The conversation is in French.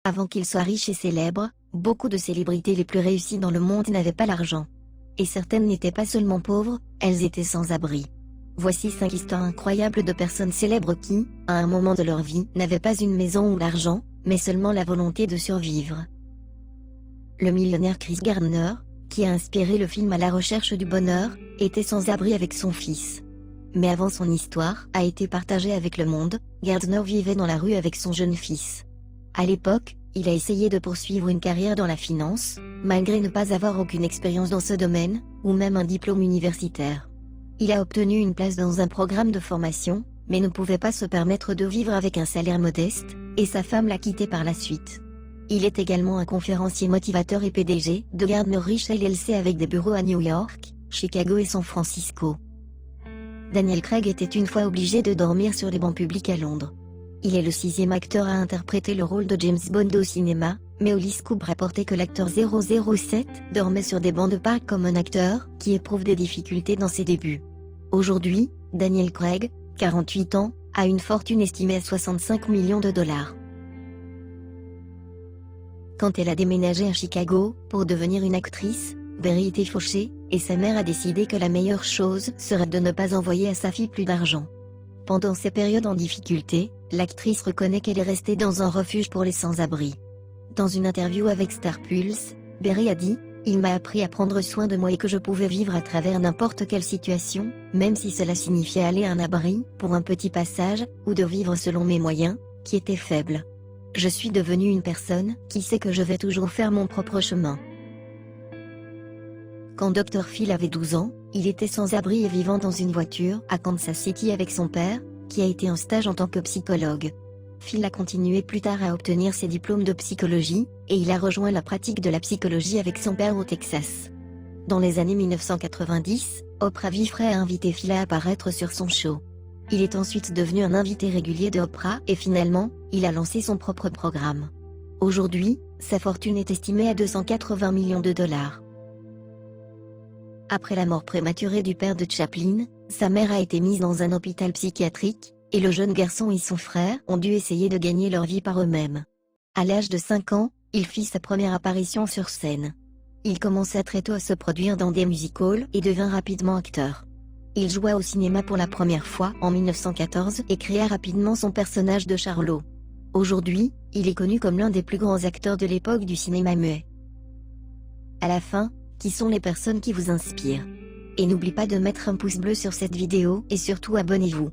Avant qu'il soit riche et célèbre, beaucoup de célébrités les plus réussies dans le monde n'avaient pas l'argent. Et certaines n'étaient pas seulement pauvres, elles étaient sans abri. Voici 5 histoires incroyables de personnes célèbres qui, à un moment de leur vie, n'avaient pas une maison ou l'argent, mais seulement la volonté de survivre. Le millionnaire Chris Gardner, qui a inspiré le film À la recherche du bonheur, était sans abri avec son fils. Mais avant son histoire a été partagée avec le monde, Gardner vivait dans la rue avec son jeune fils. À l'époque, il a essayé de poursuivre une carrière dans la finance, malgré ne pas avoir aucune expérience dans ce domaine, ou même un diplôme universitaire. Il a obtenu une place dans un programme de formation, mais ne pouvait pas se permettre de vivre avec un salaire modeste, et sa femme l'a quitté par la suite. Il est également un conférencier motivateur et PDG de Gardner Rich LLC avec des bureaux à New York, Chicago et San Francisco. Daniel Craig était une fois obligé de dormir sur les bancs publics à Londres. Il est le 6e acteur à interpréter le rôle de James Bond au cinéma, mais Holly Scoop rapportait que l'acteur 007 dormait sur des bancs de parc comme un acteur qui éprouve des difficultés dans ses débuts. Aujourd'hui, Daniel Craig, 48 ans, a une fortune estimée à 65 millions de dollars. Quand elle a déménagé à Chicago pour devenir une actrice, Berry était fauchée, et sa mère a décidé que la meilleure chose serait de ne pas envoyer à sa fille plus d'argent. Pendant ces périodes en difficulté, l'actrice reconnaît qu'elle est restée dans un refuge pour les sans-abri. Dans une interview avec Star Pulse, Berry a dit « Il m'a appris à prendre soin de moi et que je pouvais vivre à travers n'importe quelle situation, même si cela signifiait aller à un abri, pour un petit passage, ou de vivre selon mes moyens, qui étaient faibles. Je suis devenue une personne qui sait que je vais toujours faire mon propre chemin. » Quand Dr. Phil avait 12 ans, il était sans abri et vivant dans une voiture à Kansas City avec son père, qui a été en stage en tant que psychologue. Phil a continué plus tard à obtenir ses diplômes de psychologie, et il a rejoint la pratique de la psychologie avec son père au Texas. Dans les années 1990, Oprah Winfrey a invité Phil à apparaître sur son show. Il est ensuite devenu un invité régulier de Oprah et finalement, il a lancé son propre programme. Aujourd'hui, sa fortune est estimée à 280 millions de dollars. Après la mort prématurée du père de Chaplin, sa mère a été mise dans un hôpital psychiatrique, et le jeune garçon et son frère ont dû essayer de gagner leur vie par eux-mêmes. À l'âge de 5 ans, il fit sa première apparition sur scène. Il commença très tôt à se produire dans des musicals et devint rapidement acteur. Il joua au cinéma pour la première fois en 1914 et créa rapidement son personnage de Charlot. Aujourd'hui, il est connu comme l'un des plus grands acteurs de l'époque du cinéma muet. À la fin, qui sont les personnes qui vous inspirent? Et n'oublie pas de mettre un pouce bleu sur cette vidéo et surtout abonnez-vous.